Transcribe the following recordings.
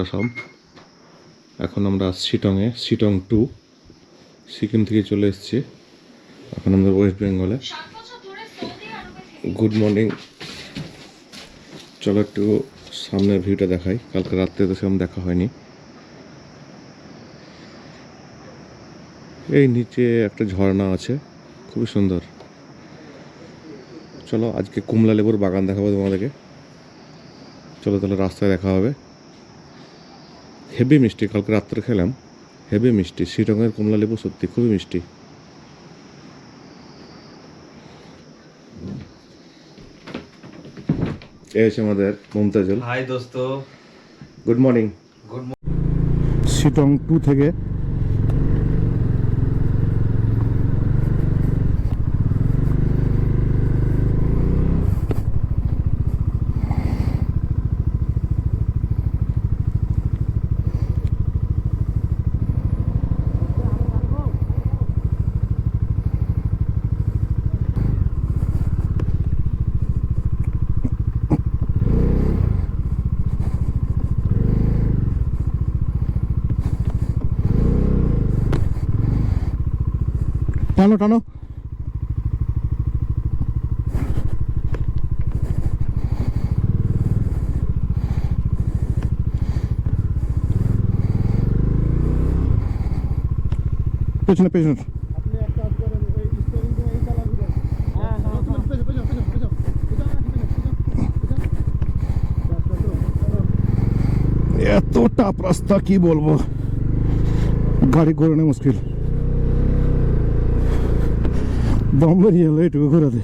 আসাম। এখন আমরা শিটংয়ে, শিটং 2 সিকিম থেকে চলে এসেছি। এখন আমরা ওয়েস্ট বেঙ্গলে। Good morning. চলো একটু সামনের ভিউটা দেখাই। কালকে রাত্রে তো সেরকম দেখা হয়নি। এই নিচে একটা ঝর্ণা আছে, খুবই সুন্দর। চলো আজকে কুমলা লেবুর বাগান দেখাবো তোমাদেরকে। চলো তাহলে রাস্তায় দেখা হবে। হেভি মিষ্টি, কালকে রাত্রে খেলাম, হেভি মিষ্টি। শিটংয়ের কমলা লেবু সত্যি খুবই মিষ্টি। এই হচ্ছে আমাদের মুমতাজুল। হাই দোস্ত, গুড মর্নিং। গুড শিটং 2 থেকে টানো টানো। পেছনে পেছনে। এত টাপ রাস্তা কি বলবো, গাড়ি ঘোরানো মুশকিল। দম বেরিয়ে এলো এটুকু ঘোরাতে।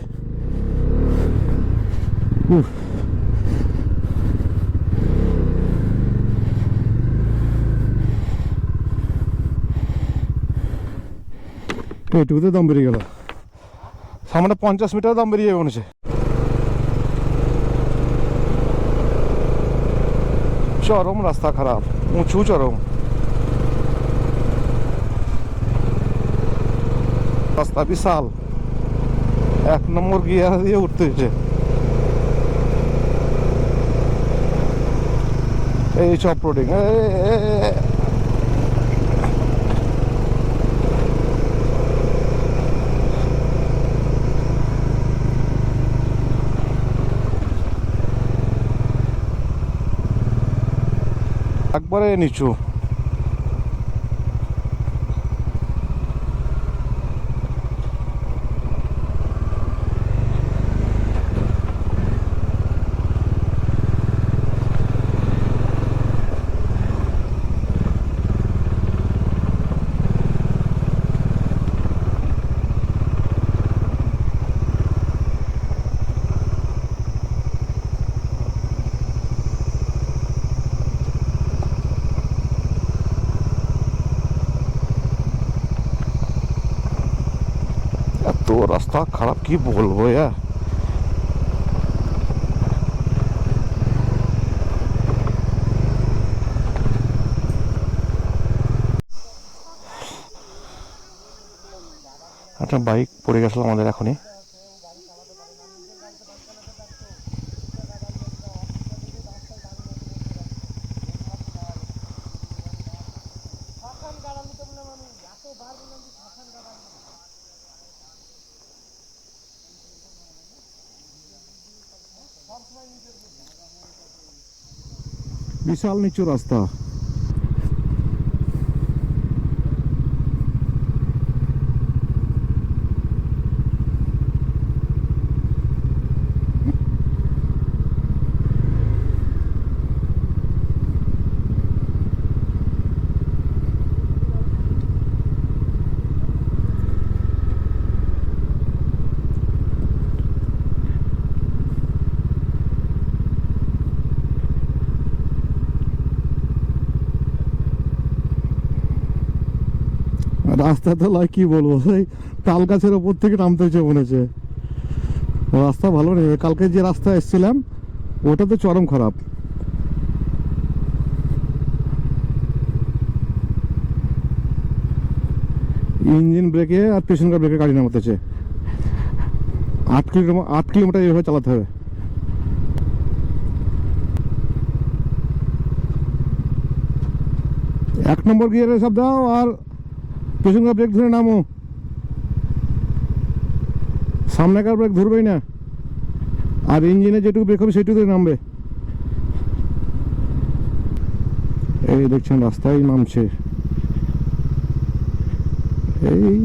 এইটুকুতে দম বেরিয়ে গেল। সামনে 50 মিটার দম বেরিয়ে মনে হচ্ছে। চরম রাস্তা খারাপ, উঁচু চরম রাস্তা, বিশাল। 1 নম্বর গিয়ার দিয়ে উঠতে হচ্ছে। এই সব রোডিং একবারে নিচু। এত রাস্তা খারাপ কি বলবো। একটা বাইক পড়ে গেছিল আমাদের এখনই। বিশাল নিচু রাস্তা। রাস্তা তো লাই কি বলবো, এই তাল গাছের ওপর থেকে নামতে হচ্ছে মনে হচ্ছে। রাস্তা ভালো নেই। কালকে যে রাস্তা এসেছিলাম ওটা তো চরম খারাপ। ইঞ্জিন ব্রেকে আর পেছনকার ব্রেকে গাড়ি নামাতে হচ্ছে। 8 কিলোমিটার এভাবে চালাতে হবে। 1 নম্বর গিয়ারে সব দাও আর পেছনকার ব্রেক ধরে নামো, সামনেকার ব্রেক ধরবেই না, আর ইঞ্জিনে যেটুকু ব্রেক হবে সেটুকুই নামবে। এই দেখছেন রাস্তায় নামছে, এই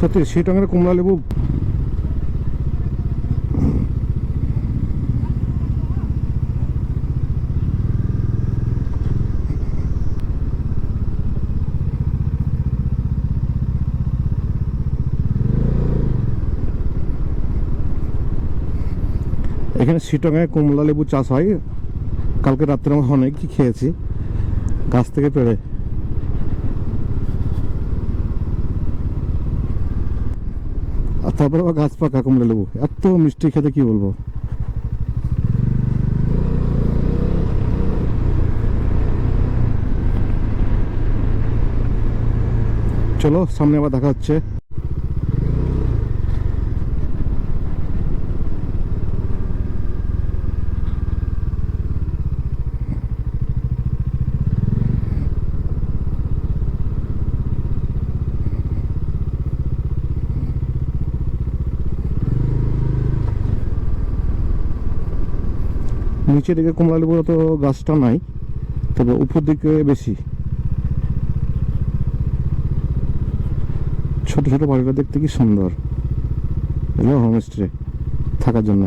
সত্যি শিটংয়ের কমলা লেবু এখানে শিটংয়ে কমলা লেবু চাষ হয়। কালকে রাত্রে আমরা অনেকই খেয়েছি গাছ থেকে পেড়ে। আর তারপরে আবার গাছ পাকা কমলা লেবু, এত মিষ্টি খেতে কি বলবো। চলো সামনে আবার দেখা হচ্ছে। নিচের দিকে কমলা লেবুর তো গাছটা নাই, তবে উপর দিকে বেশি। ছোট ছোট বাড়িটা দেখতে কি সুন্দর, এগুলো হোমস্টে থাকার জন্য।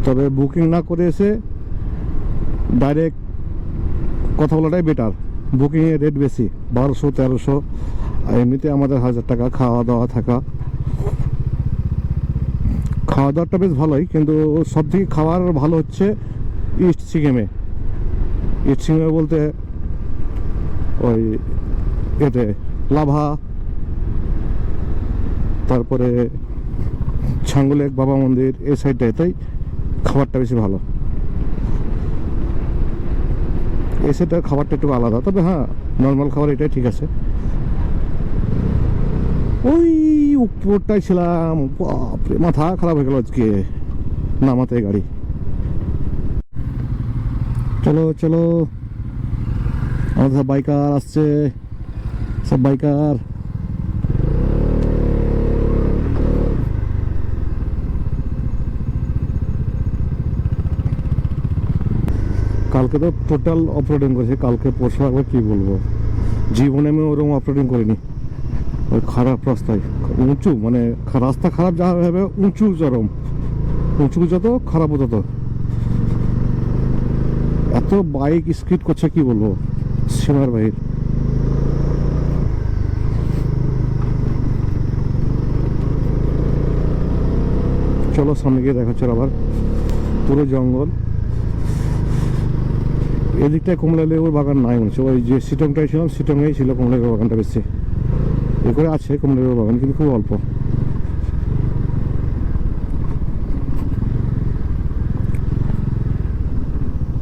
তবে বুকিং না করে এসে ডাইরেক্ট কথা বলাটাই বেটার। বুকিংয়ের রেট বেশি, 1200-1300, আর এমনিতে আমাদের 1000 টাকা খাওয়া দাওয়া থাকা। খাওয়া দাওয়াটা বেশ ভালোই, কিন্তু সব থেকে খাওয়ার ভালো হচ্ছে ইস্ট সিকিমে। ইস্ট সিকিমে বলতে ওই এতে লাভা, তারপরে ছাঙ্গুলেক বাবা মন্দির, এই সাইডটাতেই খাবারটা বেশি ভালো। এই সাইডটার খাবারটা একটু আলাদা, তবে হ্যাঁ নর্মাল খাবার এটাই ঠিক আছে। ওই উপরটাই ছিলাম, বাপরে মাথা খারাপ হয়ে গেল আজকে নামাতে গাড়ি। চলো চলো, আমাদের সব বাইকার আসছে, সব বাইকার। কালকে তো টোটাল অফরোডিং করেছি, কালকে পরশু একবার কি বলবো, জীবনে আমি ওরকম অফরোডিং করিনি। ওই খারাপ রাস্তায় উঁচু, মানে রাস্তা খারাপ যা হবে উঁচু চরম, উঁচু যত খারাপও তত। এত বাইক স্কিড করছে কি বলবো, সীমার বাহির। চলো সামনে গিয়ে দেখা হচ্ছে আবার, পুরো জঙ্গল। এদিকটায় কমলা লেবুর বাগান নাই মনে হচ্ছে, ওই যে শিটংটায় ছিলাম শিটংয়েই ছিল কমলা লেবুর বাগানটা বেশি। এ করে আছে কমলা লেবুর বাগান, কিন্তু খুব অল্প।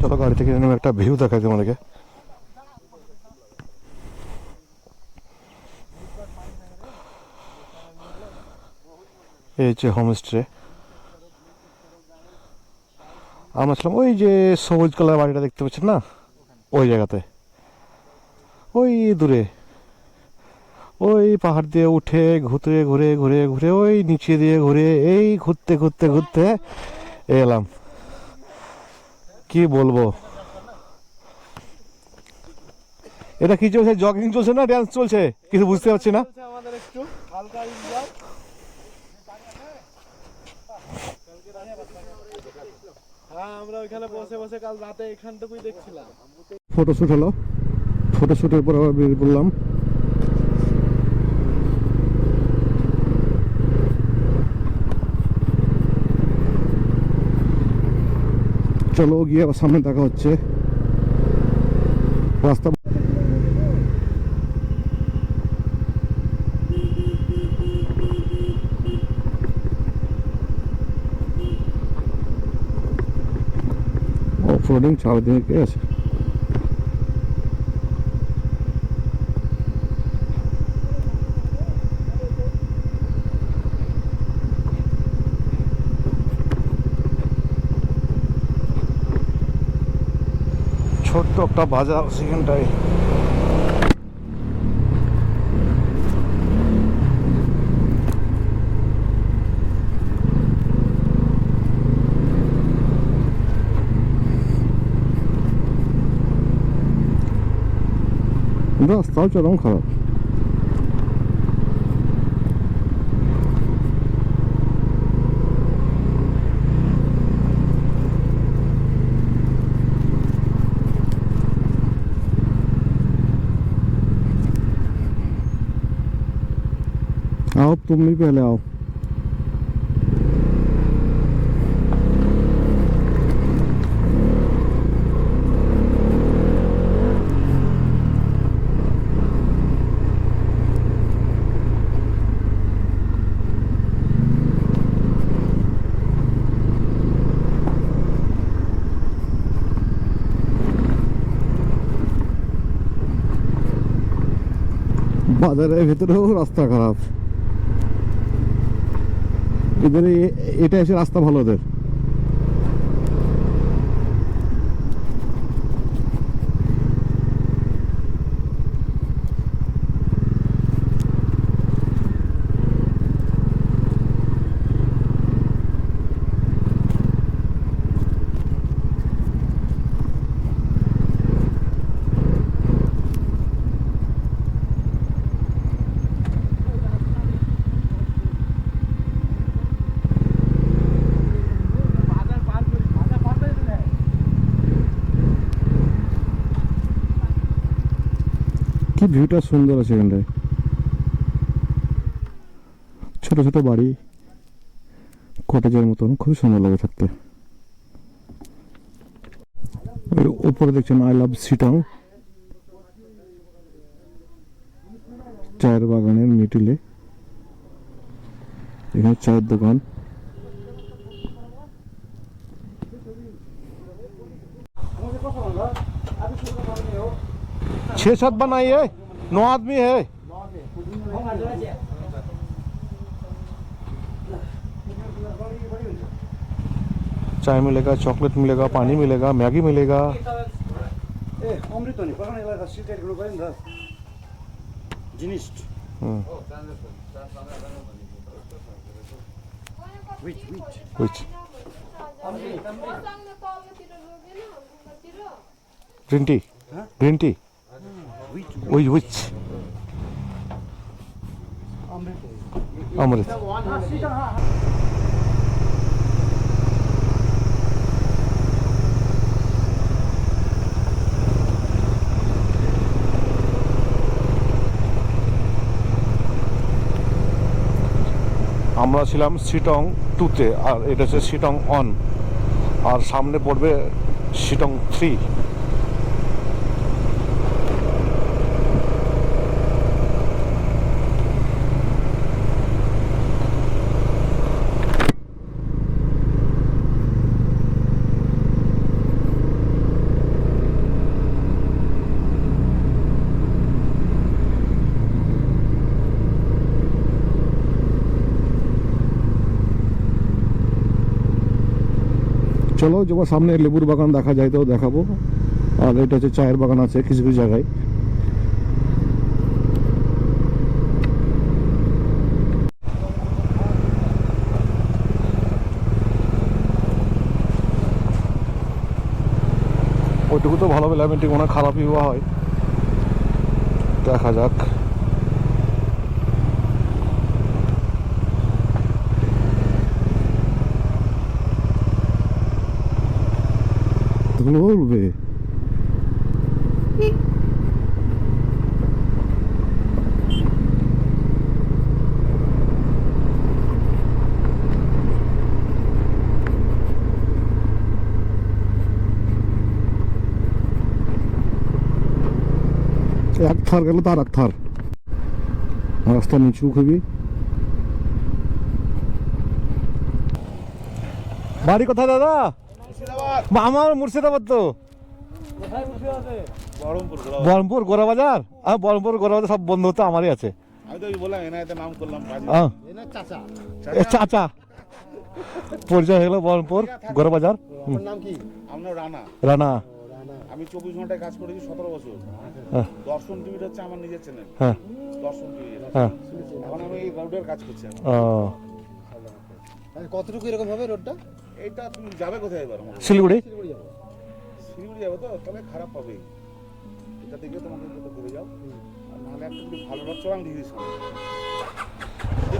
চলো গাড়ি থেকে একটা ভিউ দেখাই তোমাদেরকে। এই হচ্ছে হোমস্টে। আমরা ছিলাম ওই যে সবুজ কালার বাড়িটা দেখতে পাচ্ছেন না, ওই জায়গাতে, ওই দূরে, ওই পাহাড় দিয়ে উঠে ঘুরে ঘুরে ঘুরে ঘুরে ওই নিচে দিয়ে ঘুরে এই ঘুরতে ঘুরতে ঘুরতে এলাম। কি বলবো, এটা কি চলছে, জগিং চলছে না ড্যান্স চলছে কিছু বুঝতে পারছি না। আমাদের একটু হালকা এনজয়। হ্যাঁ, আমরা ওইখানে বসে বসে কাল রাতে এখানটুকুই দেখছিলাম। ফটোশুট হলো, ফটোশুটের পর আবার বেরিয়ে পড়লাম। চলো গিয়ে আবার সামনে দেখা হচ্ছে। রাস্তা অফরোডিং চারদিকে আছে। ছোট্ট একটা বাজার সেখানটায়। রাস্তাও চরম খারাপ। आओ तुम भी पहले आओ। বাজারের ভেতরেও রাস্তা খারাপ। এদের এটা এসে রাস্তা ভালো ওদের। কি ভিউটা সুন্দর আছে এখানটায়, ছোট ছোট বাড়ি, কটেজের মতন, খুব সুন্দর লাগে থাকতে। উপরে দেখছেন আই লাভ শিটং, চায়ের বাগানের মিডিলে এখানে চায়ের দোকান। छह छत बनाई है, 9 आदमी है। चाय मिलेगा, चॉकलेट मिलेगा, पानी मिलेगा, मैगी मिलेगा। Which? Green tea? Green tea? Which? Amrit. আমরা ছিলাম শিটং 2-তে, আর এটা হচ্ছে শিটং 1, আর সামনে পড়বে শিটং 3। চলো যখন সামনে লেবুর বাগান দেখা যায় তো দেখাবো। আর এটা হচ্ছে চায়ের বাগান আছে কিছু কিছু জায়গায়। ওইটুকু তো ভালো, বেলা মিটিং অনেক খারাপই হওয়া হয়। দেখা যাক। ধুলো উঠবে। এক থার গেল তার এক থার, রাস্তা নিচু খুবই। বাড়ি কোথায় দাদা? আমার মুর্শিদাবাদ তো। বহরমপুর গোড়াবাজার। বহরমপুর গোড়াবাজার সব বন্ধু তো আমারই আছে। আমি তো বললাম এনায়েতে নাম করলাম চাচা পরিচয় হলো বহরমপুর গোড়াবাজার। নাম কি? আপনার রানা। রানা। আমি 24 ঘন্টায় কাজ করেছি 17 বছর। দর্শন টিভি হচ্ছে আমার নিজের চ্যানেল। হ্যাঁ দর্শন টিভি। হ্যাঁ। এখন আমি এই রোডের কাজ করছি। কতটুকু এরকম হবে রোডটা? এইটা তুমি যাবে কোথায় এবার? শিলিগুড়ি। শিলিগুড়ি যাবে তো তাহলে খারাপ হবে। এটা দেখে তোমাকে তো ঘুরে যাও। আর নাহলে একটা যদি ভালো রোড চড়াং দিয়ে দিস।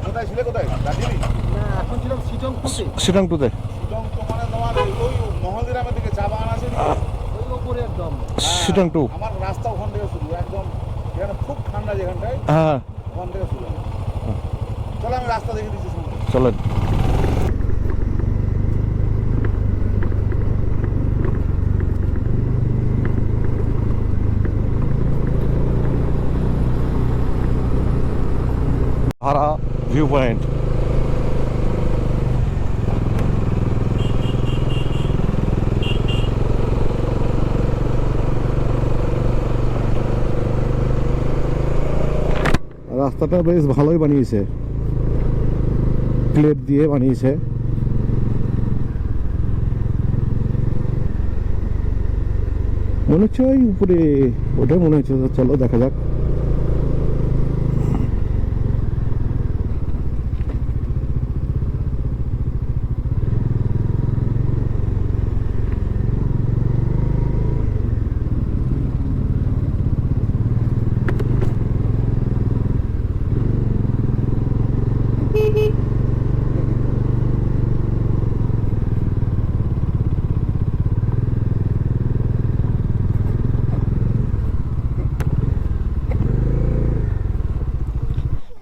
কোথায় ছিলে কোথায়? দার্জিলিং? না এখন ছিলাম সিটংপুরে। সিটংপুরে। সিটং তো মানে তোমার ওই মহলগ্রামের দিকে চা বাগান আছে না? ওই উপরে একদম। সিটংটু। আমার রাস্তা ওখান থেকে শুরু একদম, এখানে খুব ঠান্ডা যেখানটায় হ্যাঁ ওখান থেকে শুরু। চলো আমি রাস্তা দেখে দিচ্ছি শুনুন। চলেন। হারা ভিউ পয়েন্ট। রাস্তাটা বেশ ভালোই বানিয়েছে, প্লেট দিয়ে বানিয়েছে। মনে হচ্ছে ওই উপরে, ওটাই মনে হচ্ছে। চলো দেখা যাক।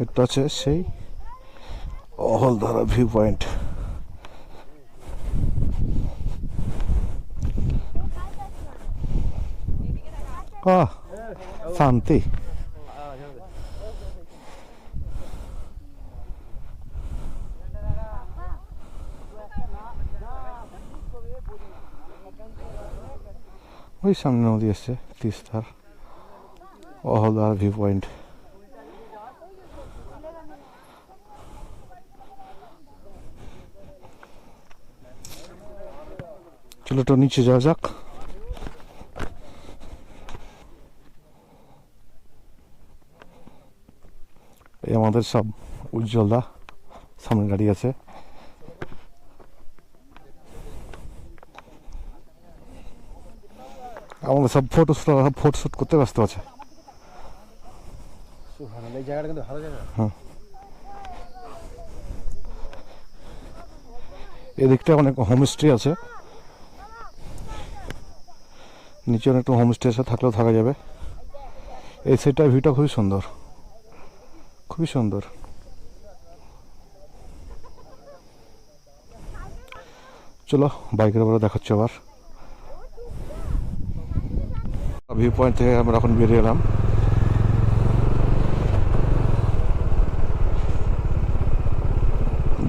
এটা আছে সেই অহলধারা ভিউ পয়েন্ট। শান্তি। ওই সামনে নদী আসছে তিস্তার। Ahaldhara view point. চলো তো নিচে যাওয়া যাক। এই আমাদের সব উজ্জ্বলদা সামনে গাড়ি আছে। আমাদের সব ফটোশুট করতে ব্যস্ত আছে। এই জায়গাটা কিন্তু ভালো জায়গা। হ্যাঁ, এদিকটা অনেক হোমস্টে আছে, নিচে অনেকটা হোমস্টে আছে, থাকলেও থাকা যাবে। এই সাইডটার ভিউটা খুবই সুন্দর, খুবই সুন্দর। চলো বাইকের উপরে দেখাচ্ছি আবার। ভিউ পয়েন্ট থেকে আমরা এখন বেরিয়ে এলাম।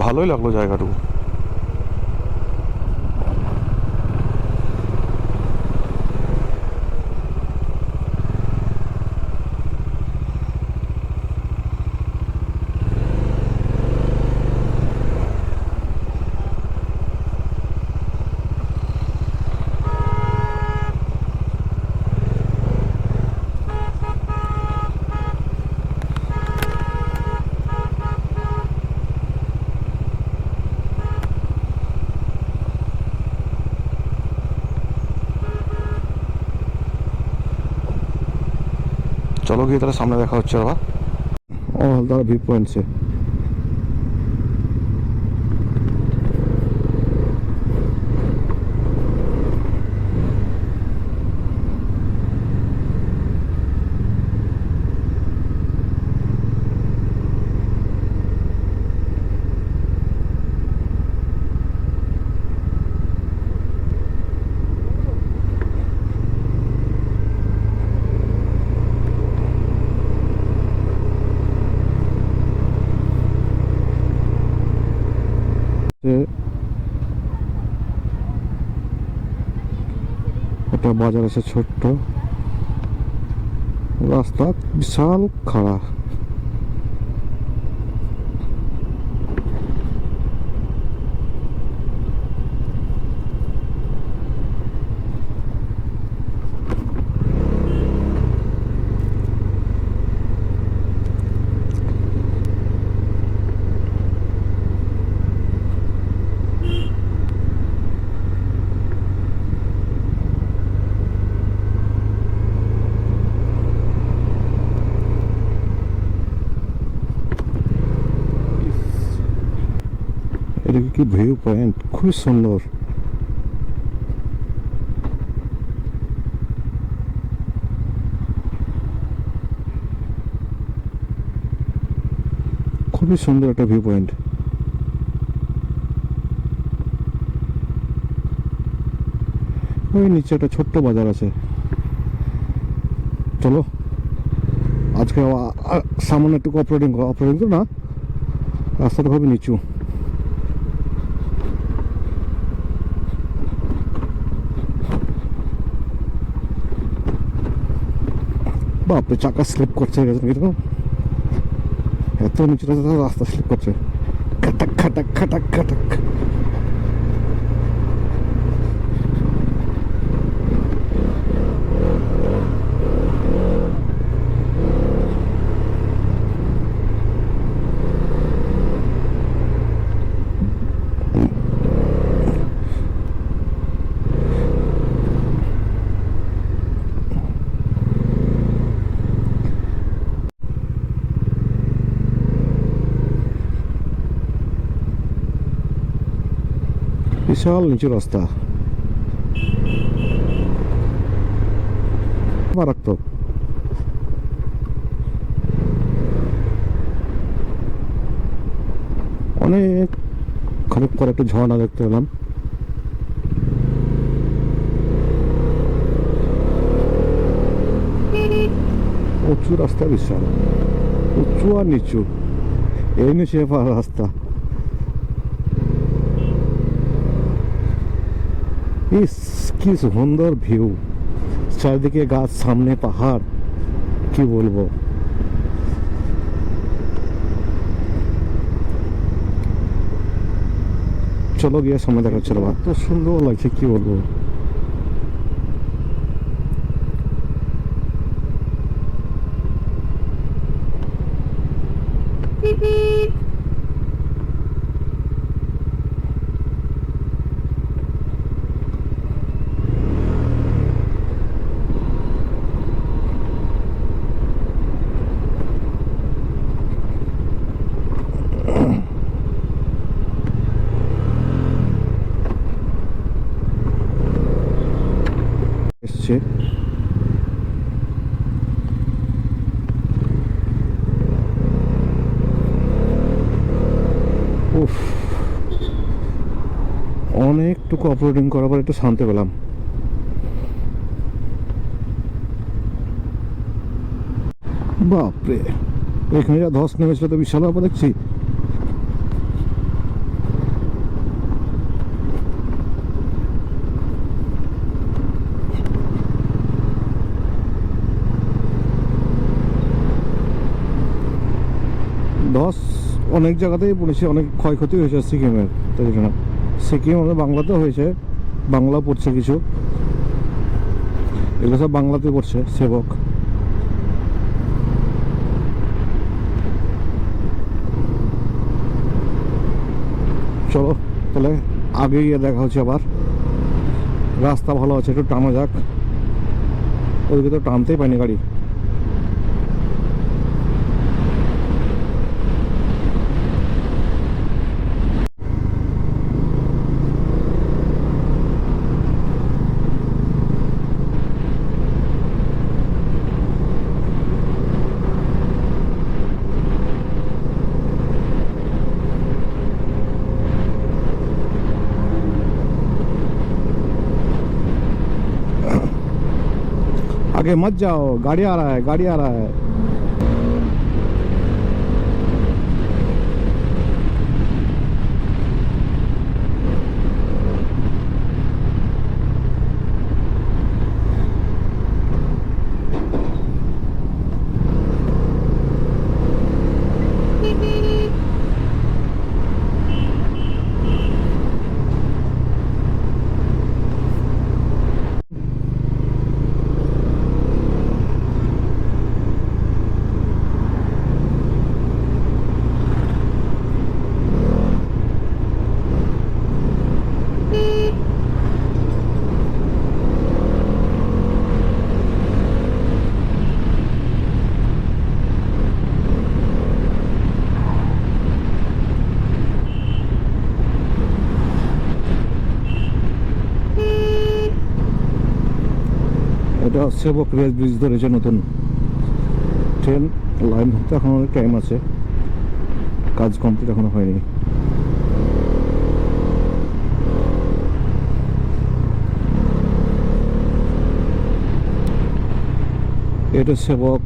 ভালোই লাগলো জায়গাটুকু। चलो गিয়ে তাহলে সামনে দেখা হচ্ছে আবার। ও হলদার ভিউ পয়েন্ট সে একটা বাজার আছে ছোট্ট রাস্তা বিশাল খাড়া এটা কি ভিউ পয়েন্ট খুব সুন্দর খুবই সুন্দর একটা ভিউ পয়েন্ট ওই নিচে একটা ছোট্ট বাজার আছে চলো আজকে সামনে একটু অপারেটিং তো না রাস্তাটা খুবই নিচু বাপরে চাকা স্লিপ করছে এরকম এত নিচু রাস্তা স্লিপ করছে খাটাক খাটাক খাটাক খাটাক বিশাল নিচু রাস্তা মারাত্মক অনেক খানিক পরে একটা ঝর্ণা দেখতে পেলাম উঁচু রাস্তা বিশাল উঁচু আর নিচু এই নিচে রাস্তা কি সুন্দর ভিউ চারিদিকে গাছ সামনে পাহাড় কি বলবো চলো গিয়ে সামনে দেখা হচ্ছে এত সুন্দর লাগছে কি বলবো এসছে উফ অনেকটুকু অপারেটিং করার পর একটু শান্তি পেলাম বাপরে এখানে যা ধস নেমেছিল তো বিশাল ব্যাপার দেখছি ধস অনেক জায়গাতেই পড়েছে অনেক ক্ষয়ক্ষতি হয়েছে সিকিমের তাই জন্য সিকিম আমাদের বাংলাতেও হয়েছে বাংলা পড়ছে কিছু এগুলো সব বাংলাতে পড়ছে সেবক চলো তাহলে আগে গিয়ে দেখা হচ্ছে আবার রাস্তা ভালো আছে একটু টানা যাক ওইদিকে তো টানতেই পাইনি গাড়ি आगे मत जाओ, गाड़ी आ रहा है, गाड़ी आ रहा है। এটা সেবক রেল ব্রিজ ধরেছে নতুন ট্রেন লাইন হতে এখন অনেক টাইম আছে, কাজ কমপ্লিট এখনো হয়নি। এটা সেবক,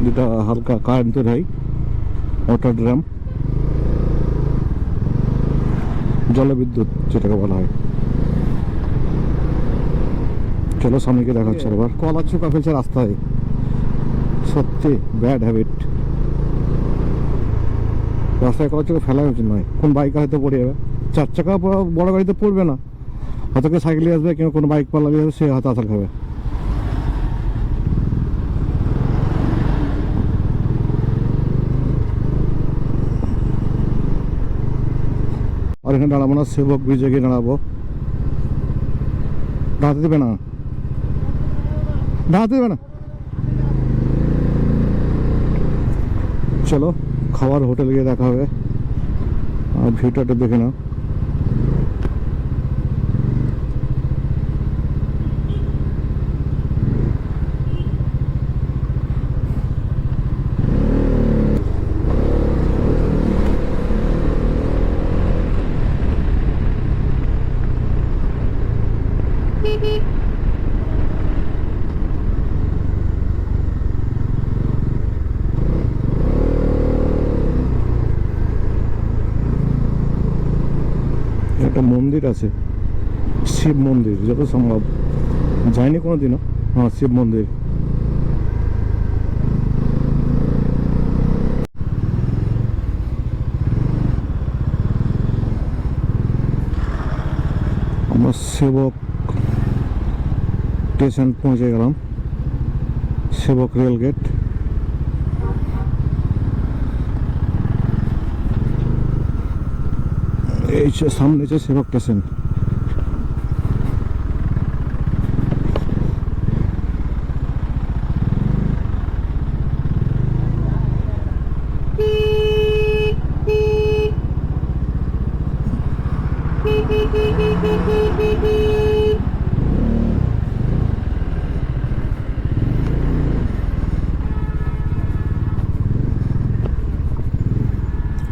যেটা হালকা কারেন্টের হয়, ওয়াটার ড্রাম, জলবিদ্যুৎ যেটাকে বলা হয়। চলো সামনেকে দেখাচ্ছে আবার কলা চোকা ফেলছে রাস্তায়, সত্যি ব্যাড হ্যাবিট। রাস্তায় কলা চোখে ফেলা উচিত নয়। কোন বাইক হয়তো পড়ে যাবে, 4 চাকা বড় গাড়িতে পড়বে না, হয়তো কেউ সাইকেলে আসবে, কেউ কোনো বাইক পাল্লা আসবে, সে হয়তো আসার খাবে। আর এখানে দাঁড়াবো না, সেবক ব্রিজে গিয়ে দাঁড়াবো। দাঁড়াতে দেবে না, দাঁড়াতে দেবে না। চলো খাবার হোটেলে গিয়ে দেখা হবে। আর ভিউটা দেখে নাও। একটা মন্দির আছে, শিব মন্দির যত সম্ভব, যাইনি কোনোদিনও। হ্যাঁ, শিব মন্দির। আমরা সেবক স্টেশন পৌঁছে গেলাম, সেবক রেল গেট। এই সামনে হচ্ছে সেবক স্টেশন।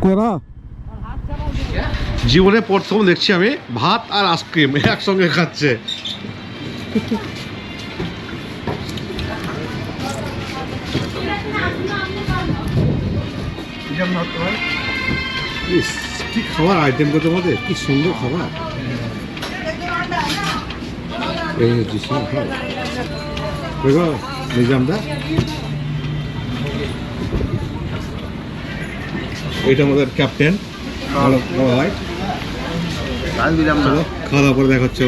কোরা জীবনে প্রথম দেখছি আমি ভাত আর আইসক্রিম একসঙ্গে খাচ্ছে। কি খাবার আইটেম করতে তোমাদের, কি সুন্দর খাবার। এই হচ্ছে নিজামদা, এইটা আমাদের ক্যাপ্টেন। ভাই খাওয়া দাওয়া করে দেখা হচ্ছে।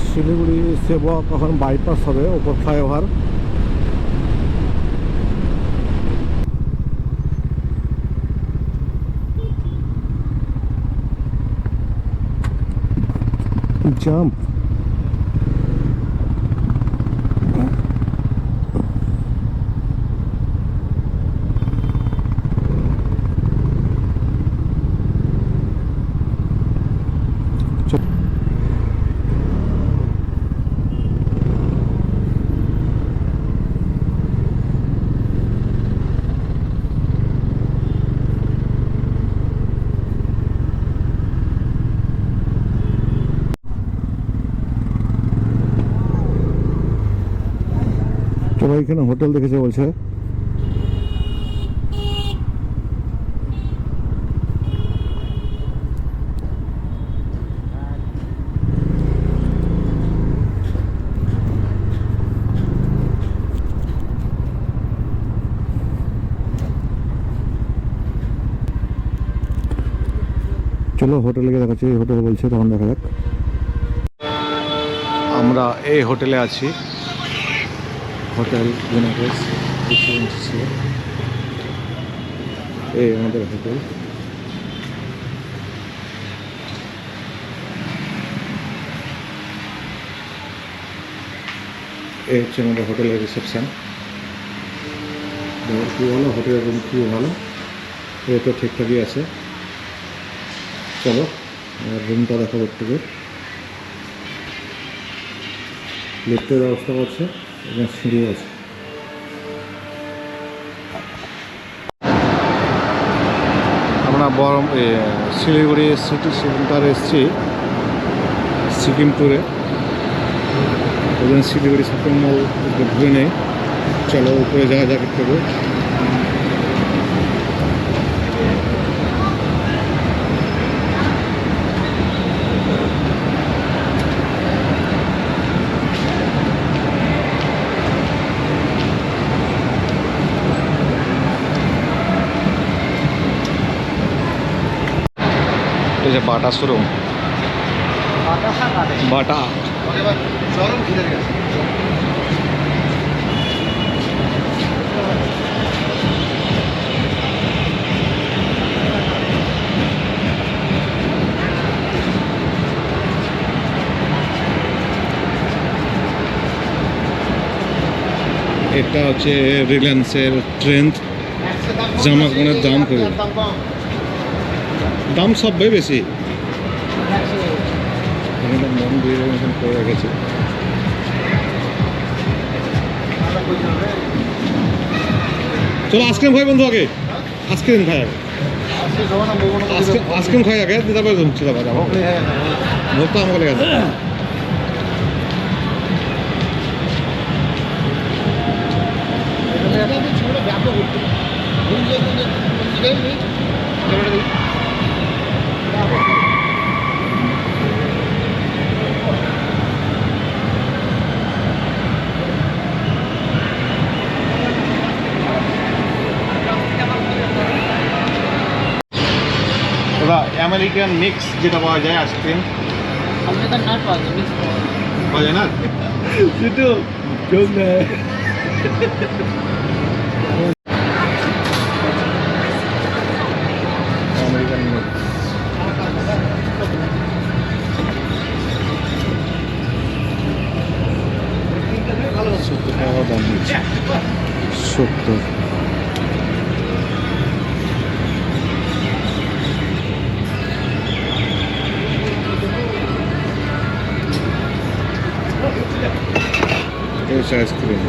শিলিগুড়ি সেবক এখন বাইপাস হবে, ওপর ফ্লাইওভার। জাম্প। সবাই এখানে হোটেল দেখেছে বলছে। চলো হোটেলে গিয়ে দেখাচ্ছি, হোটেল বলছে, তখন দেখা যাক। আমরা এই হোটেলে আছি, হোটেল বেনারস রেসিডেন্সি। এই আমাদের হোটেল। এই হচ্ছে আমাদের হোটেলের রিসেপশন। খুব ভালো, হোটেলের রুম খুব ভালো, এই তো ঠিকঠাকই আছে। চলো রুমটা দেখাবো একটু। লিফটের ব্যবস্থা করছে এবং সিঁড়িও আছে। আমরা শিলিগুড়ি সিটি সেন্টারে এসেছি সিকিম ট্যুরে। ওই জন্য শিলিগুড়ি শপিং মল ঘুরে নেই। চলো উপরে যাওয়া যাক একটু। এই যে বাটা শোরুম, বাটা। এটা হচ্ছে রিলায়েন্সের ট্রেন্ড জামা কাপড়ের দাম করে, দাম সবই বেশি। মন দিয়ে করে রেখেছে। চলো আইসক্রিম খাই বন্ধু, আগে আইসক্রিম খাই, আগে আইসক্রিম খাই, আগে তারপরে ছিল ভোট তো আমাকে লেগে যায়। ওরা আমেরিকান মিক্স যেটা পাওয়া যায় আইসক্রিম, পাওয়া যায় না সেটা কেউ নেয়। আমেরিকান মিক্স 70 টাকা দাম নিচ্ছে, 70। আইসক্রিম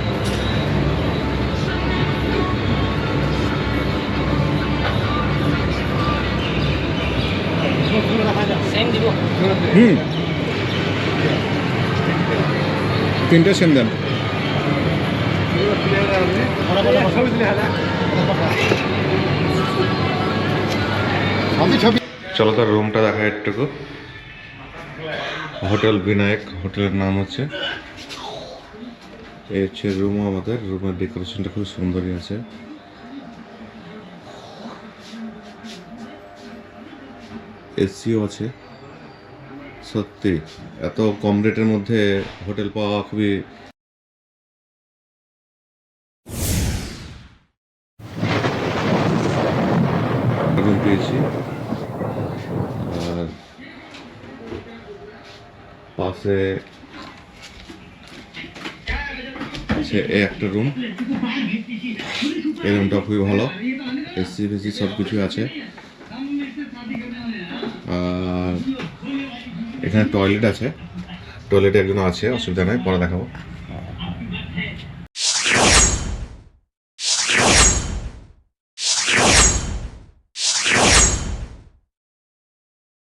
তিনটে সেম দেন। চলো তার রুমটা দেখা একটুকু। হোটেল বিনায়ক, হোটেলের নাম হচ্ছে। এই হচ্ছে রুম আমাদের। রুমের ডেকোরেশনটা খুব সুন্দরই আছে। এসিও আছে। সত্যি এত কম রেটের মধ্যে হোটেল পাওয়া খুবই রুম পেয়েছি। আর পাশে আছে এই একটা রুম। এই রুমটা খুবই ভালো, এসি ফেসি সব কিছু আছে। আর এখানে টয়লেট আছে, টয়লেটে একজন আছে, অসুবিধা নেই, পরে দেখাবো।